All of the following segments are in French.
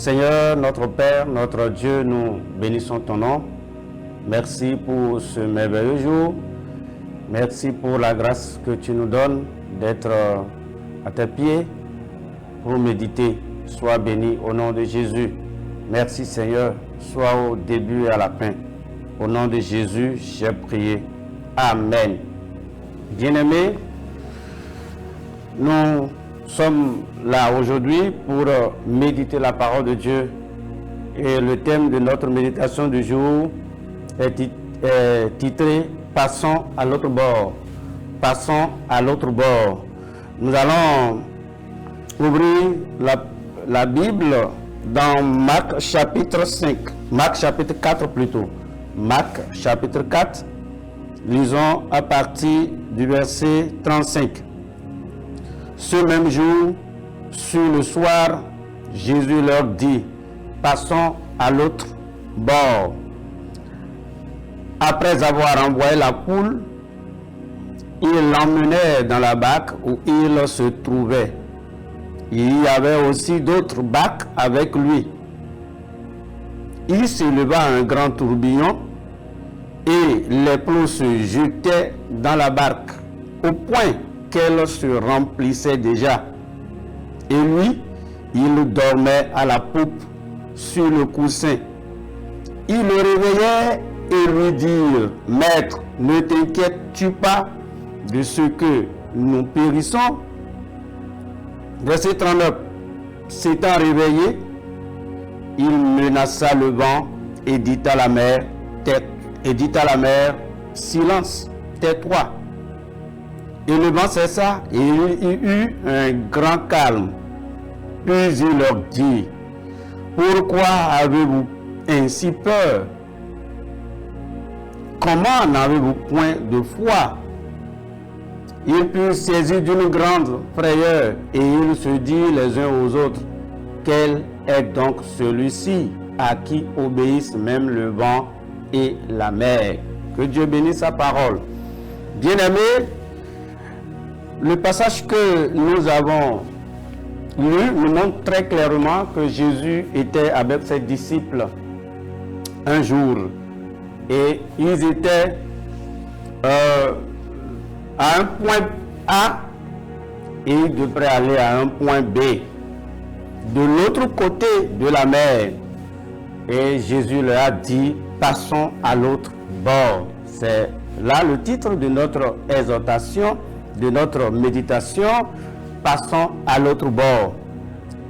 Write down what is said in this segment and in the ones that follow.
Seigneur, notre Père, notre Dieu, nous bénissons ton nom. Merci pour ce merveilleux jour. Merci pour la grâce que tu nous donnes d'être à tes pieds pour méditer. Sois béni au nom de Jésus. Merci Seigneur, sois au début et à la fin. Au nom de Jésus, j'ai prié. Amen. Bien-aimés, nous sommes là aujourd'hui pour méditer la parole de Dieu. Et le thème de notre méditation du jour est titré « Passons à l'autre bord ». Passons à l'autre bord. Nous allons ouvrir la Bible dans Marc chapitre 5. Marc chapitre 4 plutôt. Marc chapitre 4. Lisons à partir du verset 35. Ce même jour, sur le soir, Jésus leur dit, passons à l'autre bord. Après avoir envoyé la foule, il l'emmenait dans la barque où il se trouvait. Il y avait aussi d'autres barques avec lui. Il s'éleva un grand tourbillon et les plots se jetaient dans la barque au point qu'elle se remplissait déjà. Et lui, il dormait à la poupe sur le coussin. Il le réveillait et lui dit, « Maître, ne t'inquiètes-tu pas de ce que nous périssons ?» Verset 39. S'étant réveillé, il menaça le vent et dit à la mer, silence, tais-toi. Et le vent cessa et il y eut un grand calme. Puis il leur dit, pourquoi avez-vous ainsi peur? Comment n'avez-vous point de foi? Ils furent saisis d'une grande frayeur et ils se dirent les uns aux autres, quel est donc celui-ci à qui obéissent même le vent et la mer? Que Dieu bénisse sa parole. Bien-aimés, le passage que nous avons lu nous montre très clairement que Jésus était avec ses disciples un jour et ils étaient à un point A et ils devraient aller à un point B de l'autre côté de la mer. Et Jésus leur a dit, passons à l'autre bord. C'est là le titre de notre exhortation, de notre méditation, passons à l'autre bord.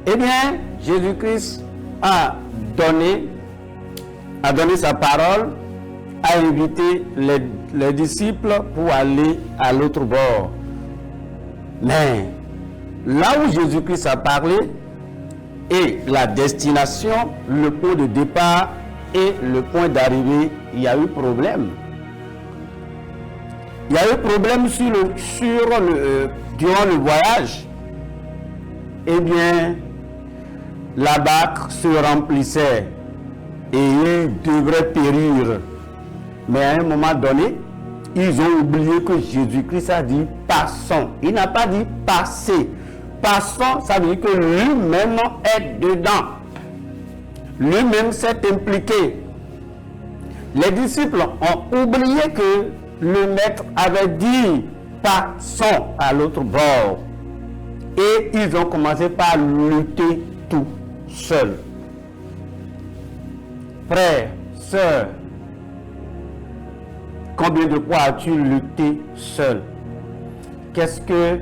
Eh bien, Jésus-Christ a donné sa parole, a invité les disciples pour aller à l'autre bord. Mais là où Jésus-Christ a parlé, et la destination, le point de départ et le point d'arrivée, il y a eu problème. Il y a eu problème durant le voyage. Eh bien, la barque se remplissait et ils devraient périr. Mais à un moment donné, ils ont oublié que Jésus-Christ a dit « passons ». Il n'a pas dit « passez ». Passons, ça veut dire que lui-même est dedans. Lui-même s'est impliqué. Les disciples ont oublié que le maître avait dit « passons à l'autre bord ». Et ils ont commencé par lutter tout seuls. Frère, sœur, combien de fois as-tu lutté seul? Qu'est-ce que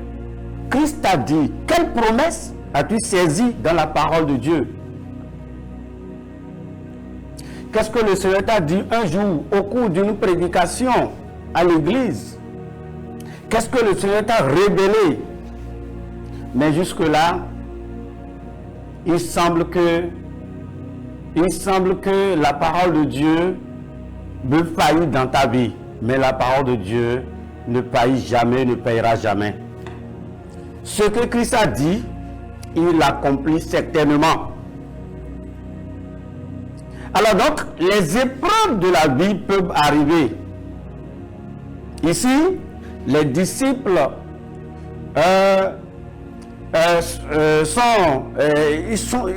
Christ t'a dit? Quelle promesse as-tu saisi dans la parole de Dieu? Qu'est-ce que le Seigneur t'a dit un jour au cours d'une prédication à l'église? Qu'est-ce que le Seigneur t'a révélé? Mais jusque-là, il semble que la parole de Dieu veut faillir dans ta vie. Mais la parole de Dieu ne faillit jamais, ne payera jamais. Ce que Christ a dit, il l'accomplit certainement. Alors donc, les épreuves de la vie peuvent arriver. Ici, les disciples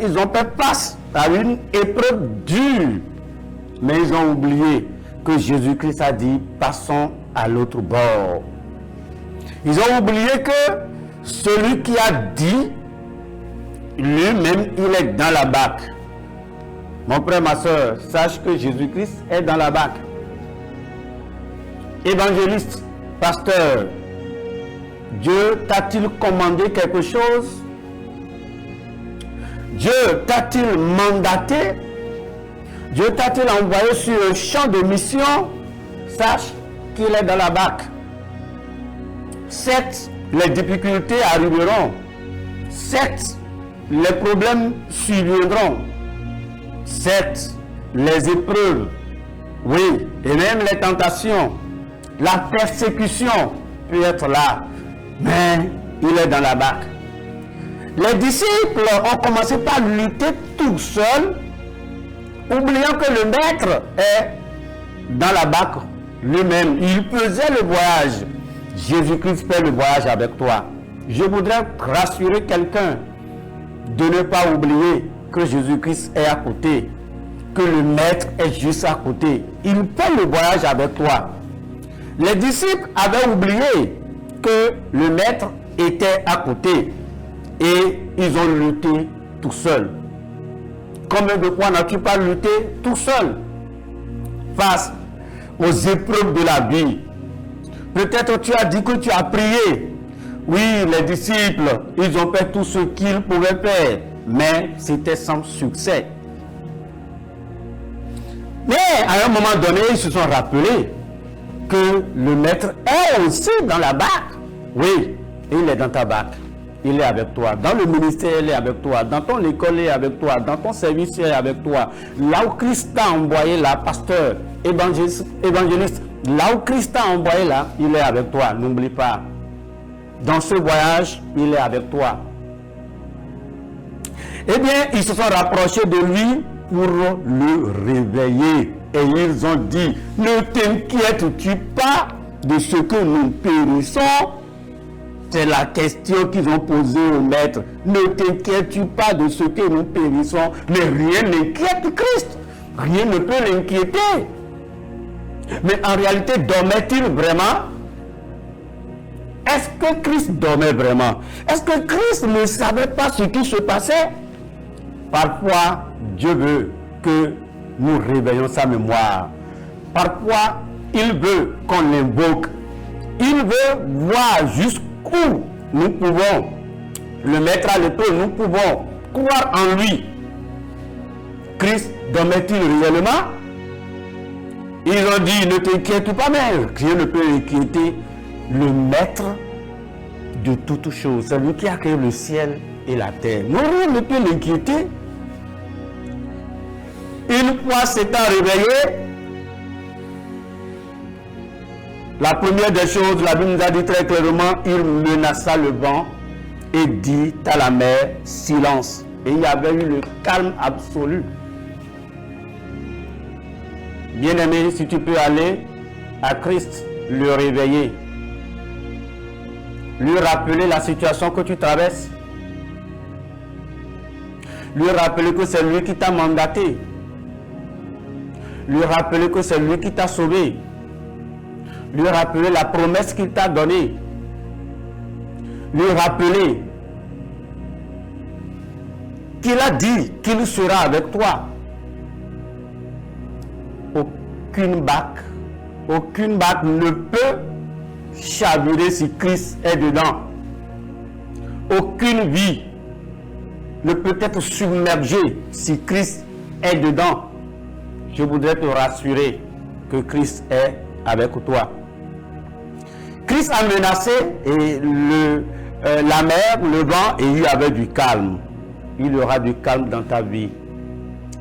ils ont fait face à une épreuve dure. Mais ils ont oublié que Jésus-Christ a dit, passons à l'autre bord. Ils ont oublié que celui qui a dit, lui-même, il est dans la barque. Mon frère, ma soeur, sache que Jésus-Christ est dans la barque. Évangéliste, pasteur, Dieu t'a-t-il commandé quelque chose? Dieu t'a-t-il mandaté? Dieu t'a-t-il envoyé sur un champ de mission? Sache qu'il est dans la barque. Certes, les difficultés arriveront. Certes, les problèmes surviendront. Certes, les épreuves, oui, et même les tentations, la persécution peut être là, mais il est dans la barque. Les disciples ont commencé par lutter tout seuls, oubliant que le maître est dans la barque lui-même. Il faisait le voyage. Jésus-Christ fait le voyage avec toi. Je voudrais rassurer quelqu'un de ne pas oublier que Jésus-Christ est à côté, que le maître est juste à côté. Il fait le voyage avec toi. Les disciples avaient oublié que le maître était à côté et ils ont lutté tout seuls. Combien de fois n'as-tu pas lutté tout seul face aux épreuves de la vie? Peut-être tu as dit que tu as prié. Oui, les disciples, ils ont fait tout ce qu'ils pouvaient faire, mais c'était sans succès. Mais à un moment donné, ils se sont rappelés que le maître est aussi dans la barque. Oui, il est dans ta barque. Il est avec toi. Dans le ministère, il est avec toi. Dans ton école, il est avec toi. Dans ton service, il est avec toi. Là où Christ t'a envoyé, là, pasteur, évangéliste, là où Christ t'a envoyé, là, il est avec toi. N'oublie pas. Dans ce voyage, il est avec toi. Eh bien, ils se sont rapprochés de lui pour le réveiller. Et ils ont dit, ne t'inquiètes-tu pas de ce que nous périssons? C'est la question qu'ils ont posée au maître. Ne t'inquiètes-tu pas de ce que nous périssons? Mais rien n'inquiète Christ. Rien ne peut l'inquiéter. Mais en réalité, dormait-il vraiment? Est-ce que Christ dormait vraiment? Est-ce que Christ ne savait pas ce qui se passait? Parfois, Dieu veut que nous réveillons sa mémoire. Parfois, il veut qu'on l'invoque. Il veut voir jusqu'où nous pouvons le mettre à l'épreuve. Nous pouvons croire en lui. Christ dormait-il réellement? Ils ont dit, ne t'inquiète pas, mais rien ne peut inquiéter le maître de toutes choses. C'est lui qui a créé le ciel et la terre. Non, rien ne peut l'inquiéter. Une fois s'étant réveillé, la première des choses, la Bible nous a dit très clairement, il menaça le vent et dit à la mer, silence. Et il y avait eu le calme absolu. Bien-aimé, si tu peux aller à Christ, le réveiller, lui rappeler la situation que tu traverses, lui rappeler que c'est lui qui t'a mandaté, lui rappeler que c'est lui qui t'a sauvé, lui rappeler la promesse qu'il t'a donnée, lui rappeler qu'il a dit qu'il sera avec toi. Aucune barque ne peut chavirer si Christ est dedans. Aucune vie ne peut être submergée si Christ est dedans. Je voudrais te rassurer que Christ est avec toi. Christ a menacé et la mer, le vent, et il y avait du calme. Il y aura du calme dans ta vie.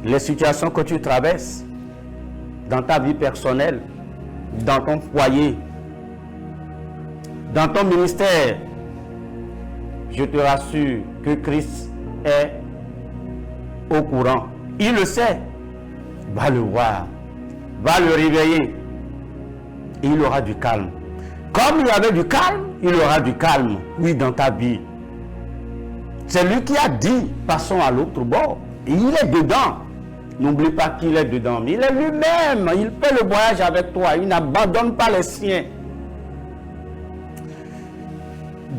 Les situations que tu traverses, dans ta vie personnelle, dans ton foyer, dans ton ministère, je te rassure que Christ est au courant. Il le sait. Va le voir. Va le réveiller. Et il aura du calme. Comme il y avait du calme, il aura du calme, oui, dans ta vie. C'est lui qui a dit, passons à l'autre bord. Et il est dedans. N'oublie pas qu'il est dedans. Mais il est lui-même. Il fait le voyage avec toi. Il n'abandonne pas les siens.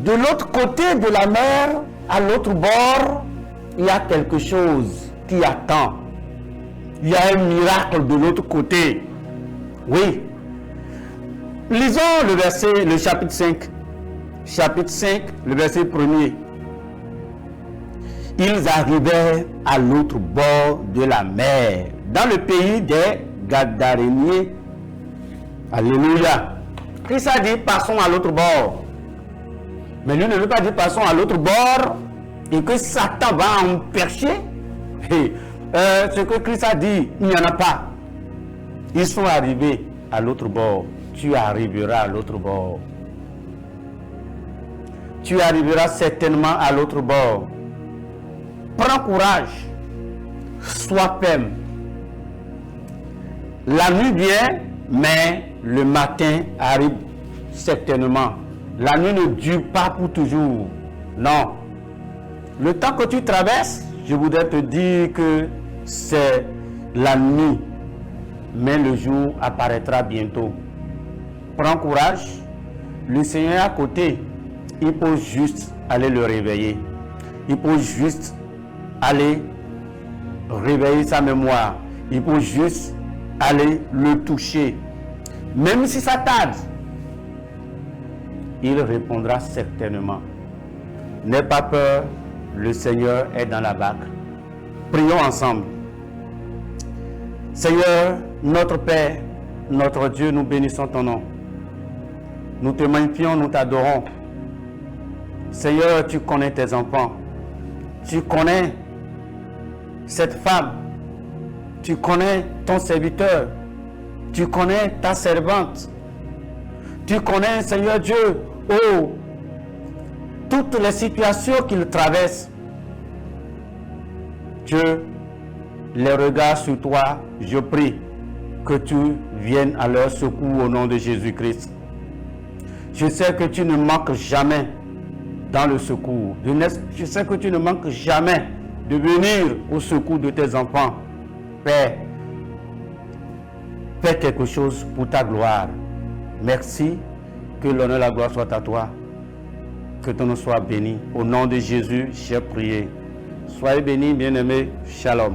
De l'autre côté de la mer, à l'autre bord, il y a quelque chose qui attend. Il y a un miracle de l'autre côté. Oui. Lisons le chapitre 5. Chapitre 5, le verset 1er. Ils arrivèrent à l'autre bord de la mer, dans le pays des Gadaréniens. Alléluia. Christ a dit, passons à l'autre bord. Mais lui ne veut pas dire, passons à l'autre bord, et que Satan va en percher. Ce que Christ a dit, il n'y en a pas. Ils sont arrivés à l'autre bord. Tu arriveras à l'autre bord. Tu arriveras certainement à l'autre bord. Prends courage. Sois ferme. La nuit vient, mais le matin arrive certainement. La nuit ne dure pas pour toujours. Non. Le temps que tu traverses, je voudrais te dire que c'est la nuit. Mais le jour apparaîtra bientôt. Prends courage. Le Seigneur est à côté. Il faut juste aller le réveiller. Il faut juste aller réveiller sa mémoire. Il faut juste aller le toucher. Même si ça tarde, il répondra certainement. N'aie pas peur, le Seigneur est dans la barque. Prions ensemble. Seigneur, notre Père, notre Dieu, nous bénissons ton nom. Nous te magnifions, nous t'adorons. Seigneur, tu connais tes enfants. Tu connais cette femme. Tu connais ton serviteur. Tu connais ta servante. Tu connais, Seigneur Dieu, oh, toutes les situations qu'il traverse. Dieu, les regards sur toi, je prie que tu viennes à leur secours au nom de Jésus-Christ. Je sais que tu ne manques jamais dans le secours. Je sais que tu ne manques jamais de venir au secours de tes enfants. Père, fais quelque chose pour ta gloire. Merci, que l'honneur et la gloire soient à toi. Que ton nom soit béni. Au nom de Jésus, j'ai prié. Soyez bénis, bien-aimés. Shalom.